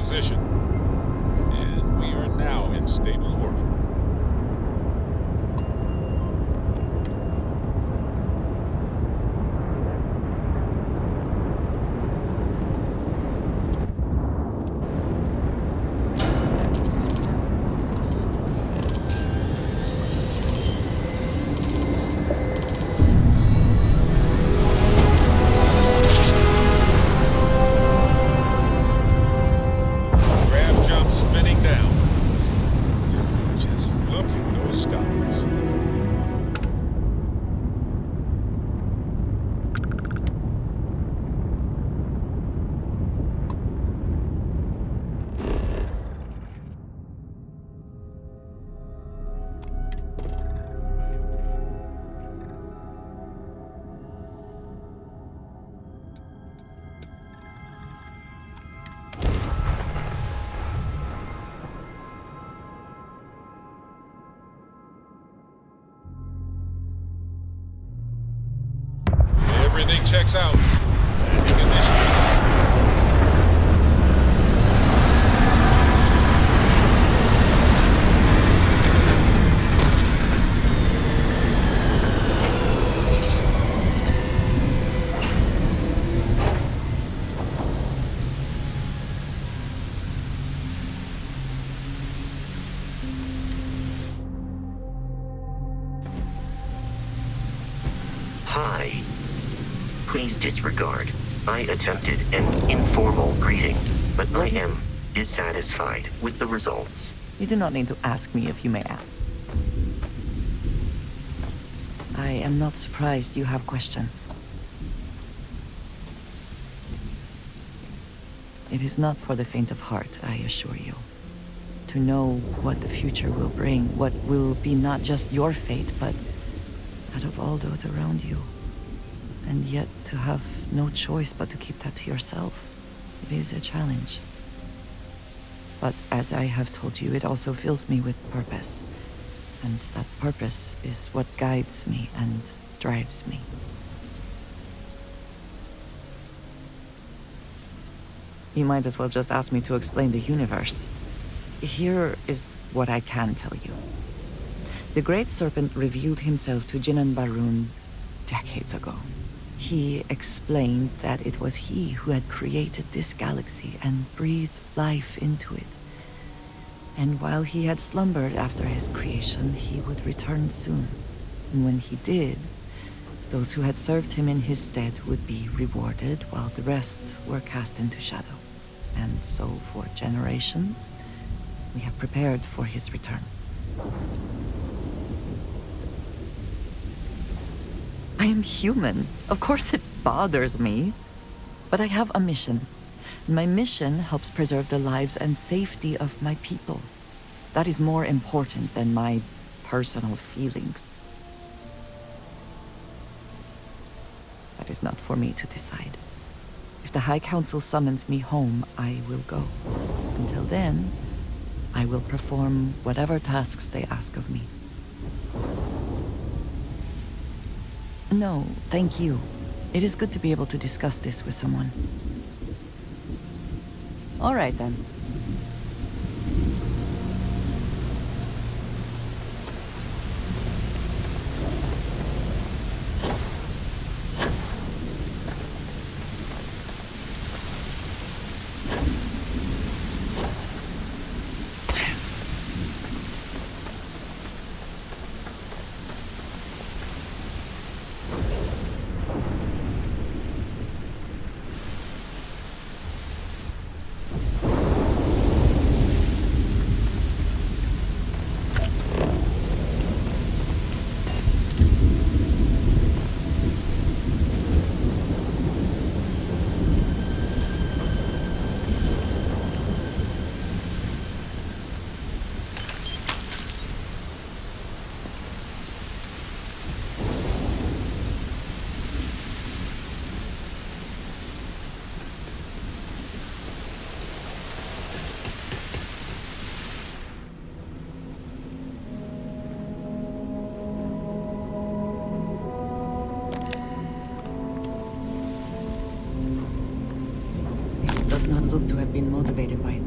position. And we are now in stable orbit. Everything checks out. Landing initiated. Hi. Please disregard. I attempted an informal greeting, but I am dissatisfied with the results. You do not need to ask me if you may ask. I am not surprised you have questions. It is not for the faint of heart, I assure you. To know what the future will bring, what will be not just your fate, but that of all those around you. And yet to have no choice but to keep that to yourself. It is a challenge. But as I have told you, it also fills me with purpose. And that purpose is what guides me and drives me. You might as well just ask me to explain the universe. Here is what I can tell you. The Great Serpent revealed himself to Jinan Barun decades ago. He explained that it was he who had created this galaxy and breathed life into it. And while he had slumbered after his creation, he would return soon. And when he did, those who had served him in his stead would be rewarded, while the rest were cast into shadow. And so for generations, we have prepared for his return. I am human. Of course it bothers me. But I have a mission. My mission helps preserve the lives and safety of my people. That is more important than my personal feelings. That is not for me to decide. If the High Council summons me home, I will go. Until then, I will perform whatever tasks they ask of me. No, thank you. It is good to be able to discuss this with someone. All right, then.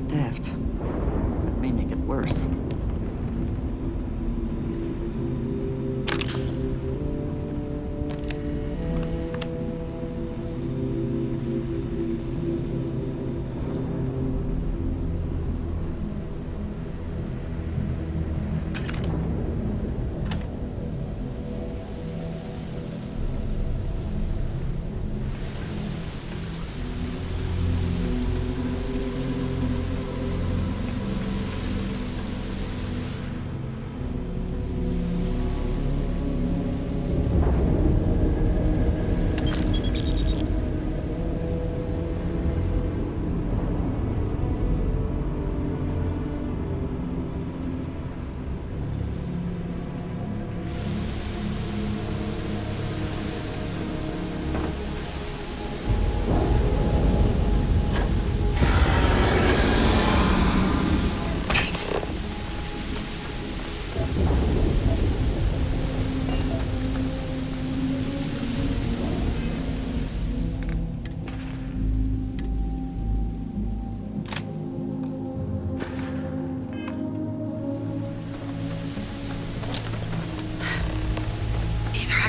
Theft. That may make it worse.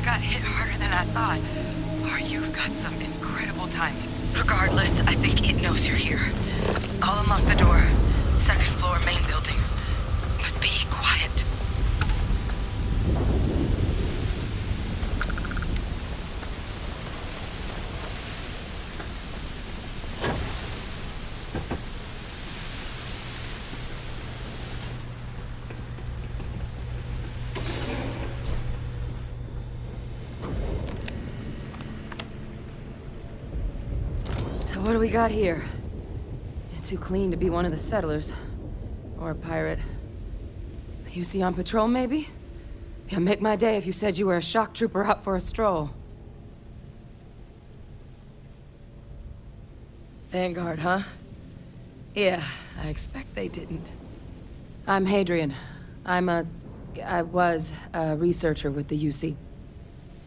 Got hit harder than I thought, or you've got some incredible timing. Regardless, I think it knows you're here. I'll unlock the door. Second floor, main building. But be quiet. What do we got here? Too clean to be one of the settlers. Or a pirate. You see on patrol, maybe? It'd make my day if you said you were a shock trooper out for a stroll. Vanguard, huh? Yeah, I expect they didn't. I'm Hadrian. I was a researcher with the UC.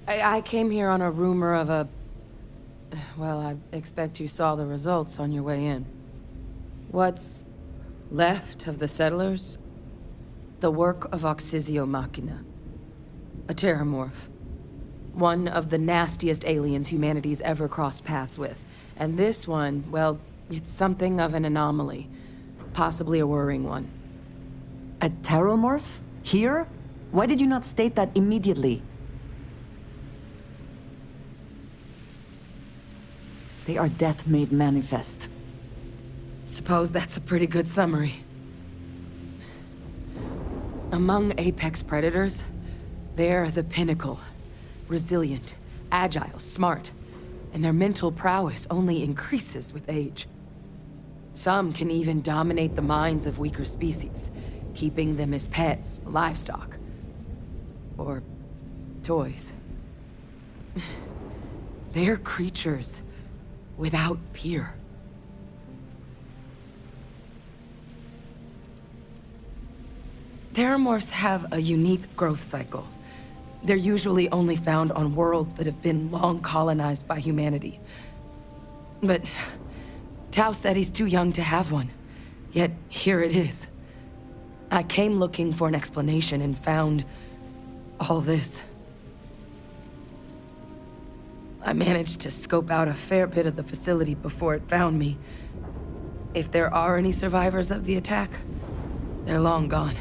I came here on a rumor of a... Well, I expect you saw the results on your way in. What's left of the settlers? The work of Auxisio Machina. A terramorph. One of the nastiest aliens humanity's ever crossed paths with. And this one, well, it's something of an anomaly. Possibly a worrying one. A terramorph? Here? Why did you not state that immediately? They are death made manifest. Suppose that's a pretty good summary. Among apex predators, they're the pinnacle. Resilient, agile, smart, and their mental prowess only increases with age. Some can even dominate the minds of weaker species, keeping them as pets, livestock, or toys. They're creatures without peer. Terramorphs have a unique growth cycle. They're usually only found on worlds that have been long colonized by humanity. But Tao said he's too young to have one. Yet here it is. I came looking for an explanation and found all this. I managed to scope out a fair bit of the facility before it found me. If there are any survivors of the attack, they're long gone.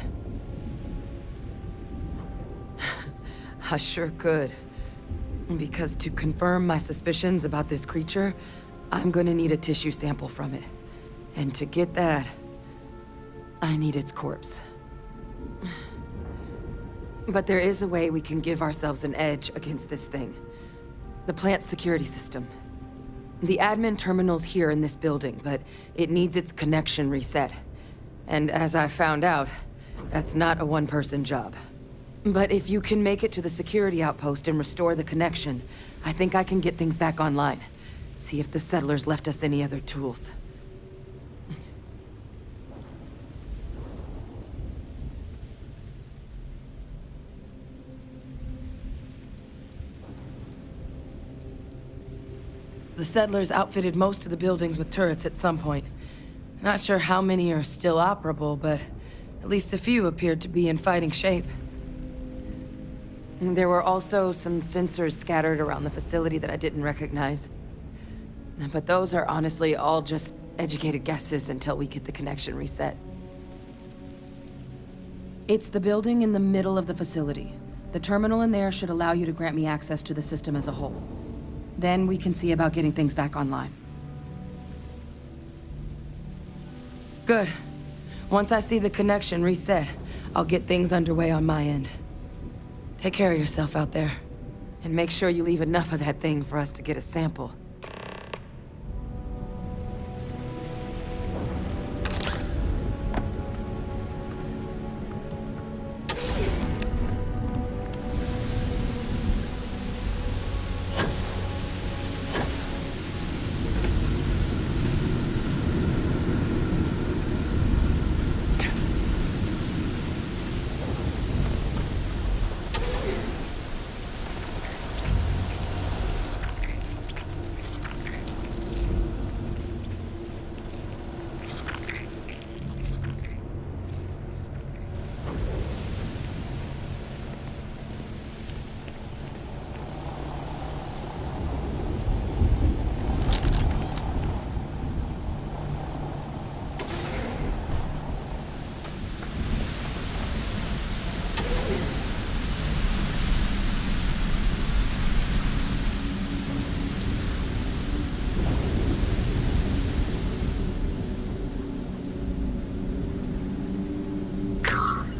I sure could. Because to confirm my suspicions about this creature, I'm gonna need a tissue sample from it. And to get that, I need its corpse. But there is a way we can give ourselves an edge against this thing. The plant's security system. The admin terminal's here in this building, but it needs its connection reset. And as I found out, that's not a one-person job. But if you can make it to the security outpost and restore the connection, I think I can get things back online. See if the settlers left us any other tools. The settlers outfitted most of the buildings with turrets at some point. Not sure how many are still operable, but at least a few appeared to be in fighting shape. There were also some sensors scattered around the facility that I didn't recognize. But those are honestly all just educated guesses until we get the connection reset. It's the building in the middle of the facility. The terminal in there should allow you to grant me access to the system as a whole. Then we can see about getting things back online. Good. Once I see the connection reset, I'll get things underway on my end. Take care of yourself out there. And make sure you leave enough of that thing for us to get a sample.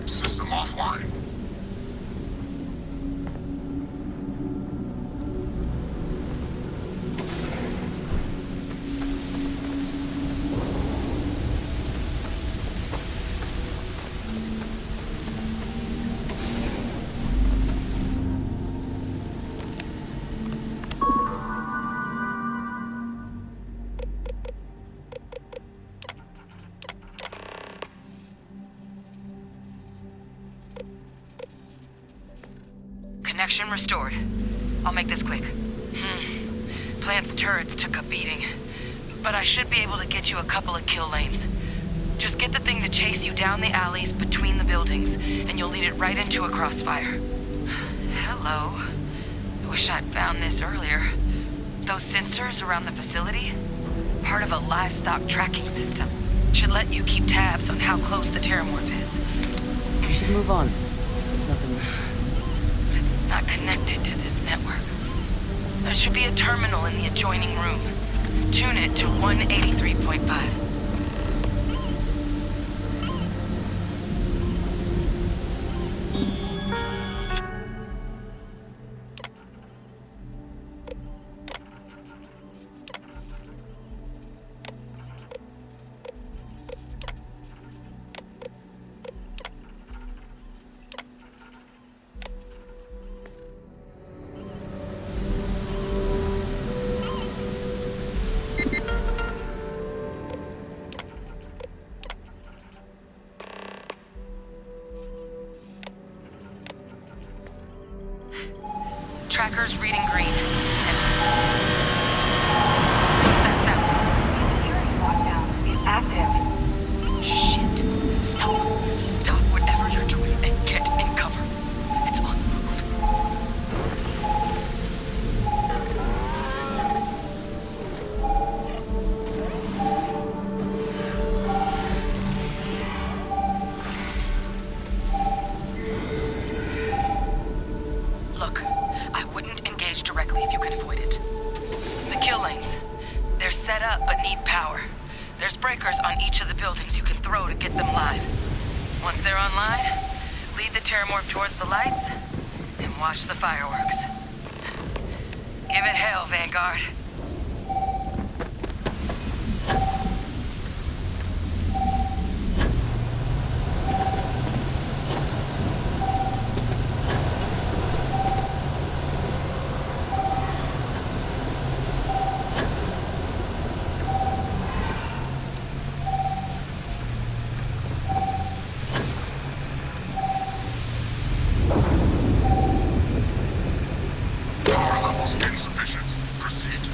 System offline. Connection restored. I'll make this quick. Plant's turrets took a beating, but I should be able to get you a couple of kill lanes. Just get the thing to chase you down the alleys between the buildings, and you'll lead it right into a crossfire. Hello. I wish I'd found this earlier. Those sensors around the facility? Part of a livestock tracking system. Should let you keep tabs on how close the Terramorph is. We should move on. There's nothing... It's not connected to this network. There should be a terminal in the adjoining room. Tune it to 183.5. Tracker's reading green. What's that sound? Security lockdown is active. Shit. Stop. Stop whatever you're doing and get in cover. It's on the move. Look, I wouldn't engage directly if you can avoid it. The kill lanes. They're set up but need power. There's breakers on each of the buildings you can throw to get them live. Once they're online, lead the Terramorph towards the lights and watch the fireworks. Give it hell, Vanguard. Power levels insufficient. Proceed to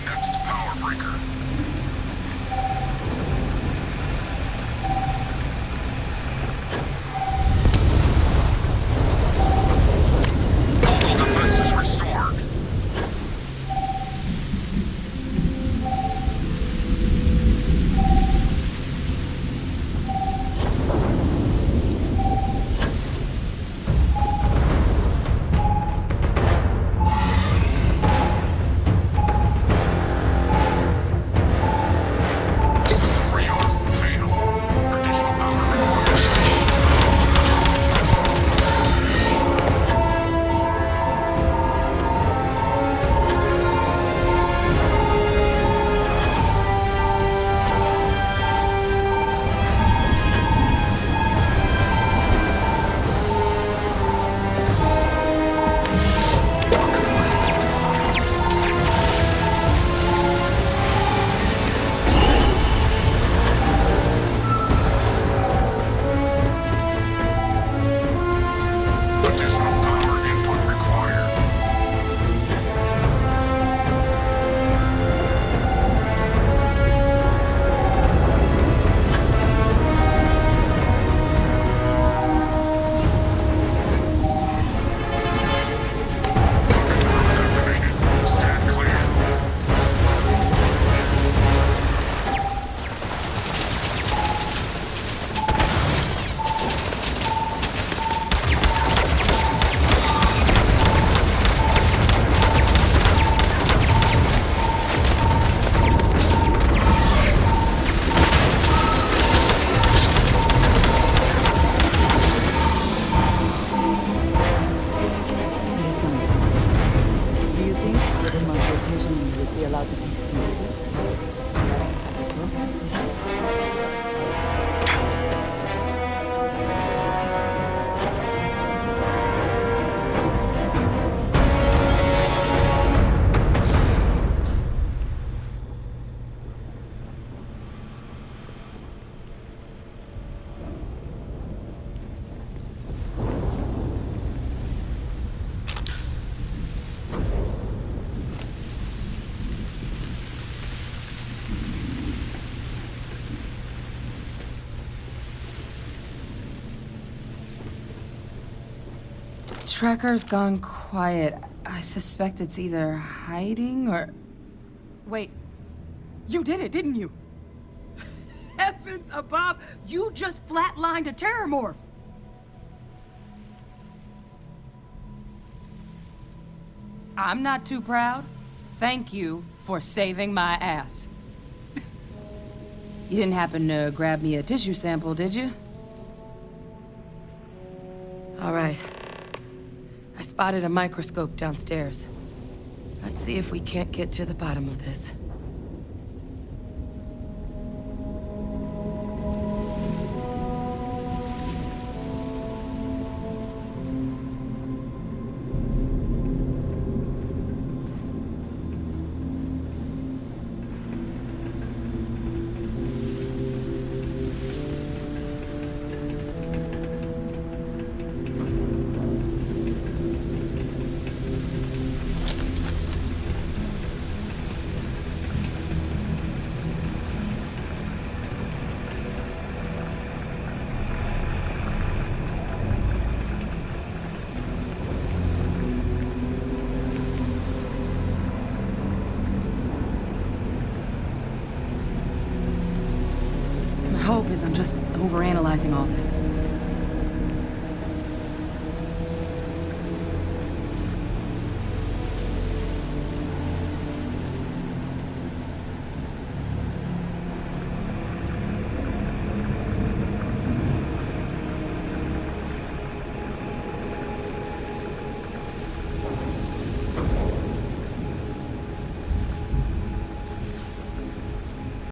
tracker's gone quiet. I suspect it's either hiding or... Wait. You did it, didn't you? Heavens above! You just flatlined a terramorph! I'm not too proud. Thank you for saving my ass. You didn't happen to grab me a tissue sample, did you? All right. I spotted a microscope downstairs. Let's see if we can't get to the bottom of this. My hope is I'm just overanalyzing all this.